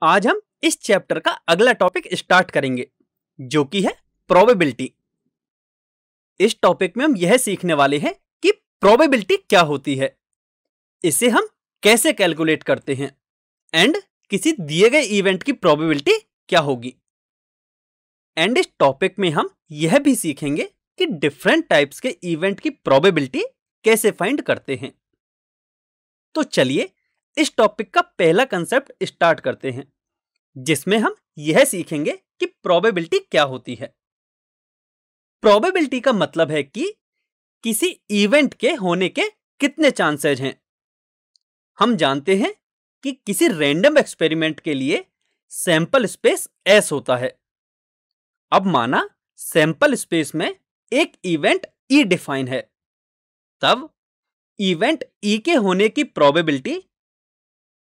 आज हम इस चैप्टर का अगला टॉपिक स्टार्ट करेंगे जो कि है प्रोबेबिलिटी। इस टॉपिक में हम यह सीखने वाले हैं कि प्रोबेबिलिटी क्या होती है, इसे हम कैसे कैलकुलेट करते हैं एंड किसी दिए गए इवेंट की प्रोबेबिलिटी क्या होगी। एंड इस टॉपिक में हम यह भी सीखेंगे कि डिफरेंट टाइप्स के इवेंट की प्रोबेबिलिटी कैसे फाइंड करते हैं। तो चलिए इस टॉपिक का पहला कंसेप्ट स्टार्ट करते हैं, जिसमें हम यह सीखेंगे कि प्रोबेबिलिटी क्या होती है। प्रोबेबिलिटी का मतलब है कि किसी इवेंट के होने के कितने चांसेस हैं। हम जानते हैं कि किसी रैंडम एक्सपेरिमेंट के लिए सैंपल स्पेस S होता है। अब माना सैंपल स्पेस में एक इवेंट E डिफाइन है, तब इवेंट E के होने की प्रोबेबिलिटी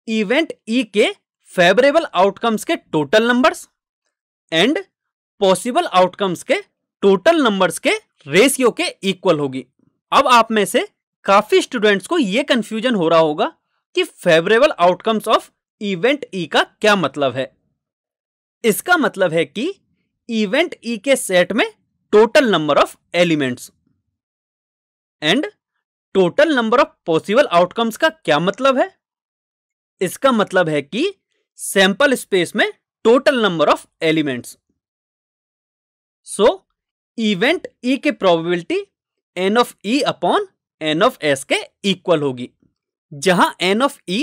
इवेंट E के फेवरेबल आउटकम्स के total numbers and possible outcomes के टोटल नंबर्स के रेशियो के इक्वल होगी। अब आप में से काफी स्टूडेंट्स को यह कंफ्यूजन हो रहा होगा कि favourable outcomes of event E का क्या मतलब है। इसका मतलब है कि इवेंट E के सेट में total number of elements and total number of possible outcomes का क्या मतलब है। इसका मतलब है कि सैंपल स्पेस में total number of elements. So event E के probability n of E upon n of S के इक्वल होगी, जहां n of E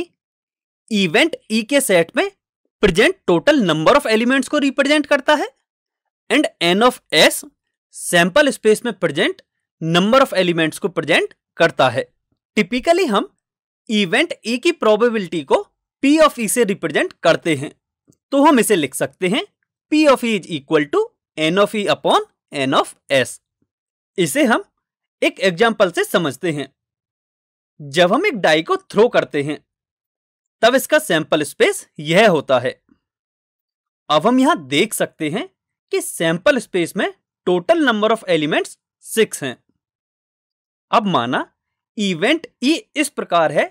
event E के सेट में present total number of elements को रिप्रेजेंट करता है and n of S sample space में प्रेजेंट नंबर ऑफ एलिमेंट्स को प्रेजेंट करता है। टिपिकली हम इवेंट E की प्रोबेबिलिटी को P ऑफ E से रिप्रेजेंट करते हैं, तो हम इसे लिख सकते हैं P of E is equal to n of E upon n of S। इसे हम एक एग्जांपल से समझते हैं। जब हम एक डाई को थ्रो करते हैं तब इसका सैंपल स्पेस यह होता है। अब हम यहां देख सकते हैं कि सैंपल स्पेस में टोटल नंबर ऑफ एलिमेंट्स 6 हैं। अब माना इवेंट E इस प्रकार है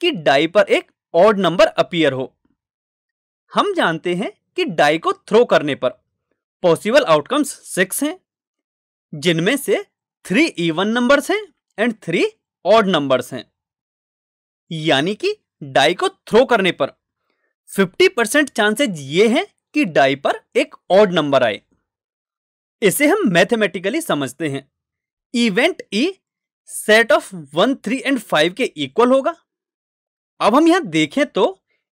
कि डाई पर एक ऑड नंबर अपीयर हो। हम जानते हैं कि डाई को थ्रो करने पर पॉसिबल आउटकम्स 6 हैं, जिनमें से 3 इवन नंबर्स हैं एंड 3 ऑड नंबर्स हैं। यानी कि डाई को थ्रो करने पर 50% चांसेस ये हैं कि डाई पर एक ऑड नंबर आए। इसे हम मैथमेटिकली समझते हैं। Event E set of 1, 3 and 5 के इक्वल होगा। अब हम यहां देखें तो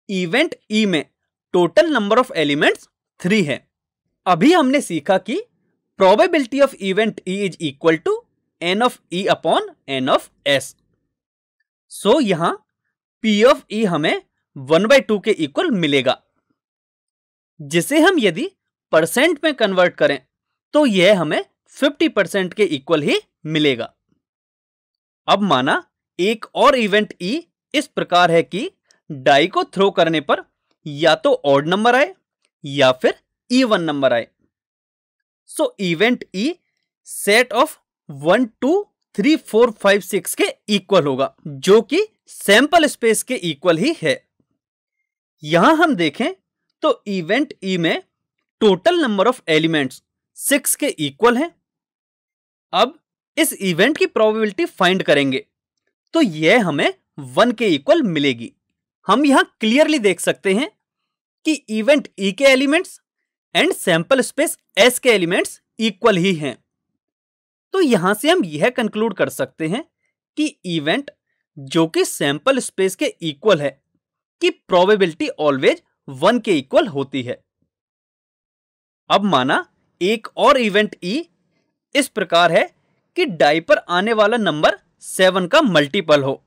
इवेंट E में टोटल नंबर ऑफ एलिमेंट्स 3 है। अभी हमने सीखा कि probability of event E is equal to n of E upon n of S। So यहां P ऑफ E हमें 1/2 के इक्वल मिलेगा, जिसे हम यदि परसेंट में कन्वर्ट करें तो यह हमें 50% के इक्वल ही मिलेगा। अब माना एक और इवेंट E इस प्रकार है कि डाई को थ्रो करने पर या तो ऑड नंबर आए या फिर इवन नंबर आए। सो इवेंट E सेट ऑफ 1, 2, 3, 4, 5, 6 के इक्वल होगा, जो कि सैंपल स्पेस के इक्वल ही है। यहां हम देखें तो इवेंट E में टोटल नंबर ऑफ एलिमेंट्स 6 के इक्वल हैं। अब इस इवेंट की प्रोबेबिलिटी फाइंड करेंगे तो यह हमें 1 के इक्वल मिलेगी। हम यहां क्लियरली देख सकते हैं कि इवेंट E के elements and sample space S के एलिमेंट्स इक्वल ही हैं। तो यहां से हम यह कंक्लूड कर सकते हैं कि इवेंट जो कि सैंपल स्पेस के इक्वल है कि प्रोबेबिलिटी ऑलवेज 1 के इक्वल होती है। अब माना एक और इवेंट E इस प्रकार है कि डाई पर आने वाला नंबर 7 का मल्टीपल हो।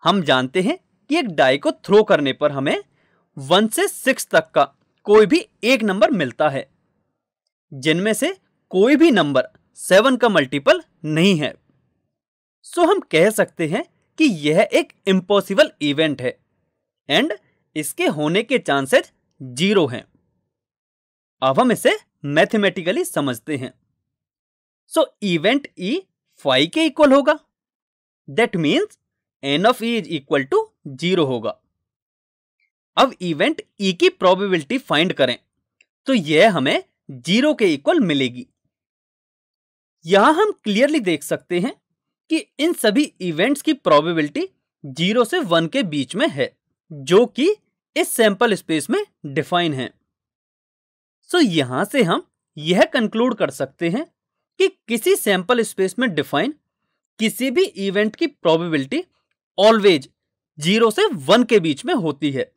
हम जानते हैं कि एक डाई को थ्रो करने पर हमें 1 से 6 तक का कोई भी एक नंबर मिलता है, जिनमें से कोई भी नंबर 7 का मल्टीपल नहीं है। सो हम कह सकते हैं कि यह एक इम्पॉसिबल इवेंट है एंड इसके होने के चांसेस 0 हैं। अब हम इसे मैथमेटिकली समझते हैं। सो इवेंट E 5 के इक्वल होगा, that means n of E is equal to 0 होगा। अब इवेंट ई की प्रोबेबिलिटी फाइंड करें तो यह हमें 0 के इक्वल मिलेगी। यहां हम क्लियरली देख सकते हैं कि इन सभी इवेंट्स की प्रोबेबिलिटी 0 से 1 के बीच में है, जो कि इस सैंपल स्पेस में डिफाइन है। सो यहां से हम यह कंक्लूड कर सकते हैं कि किसी सैंपल स्पेस में डिफाइन किसी भी इवेंट की प्रोबेबिलिटी ऑलवेज 0 से 1 के बीच में होती है।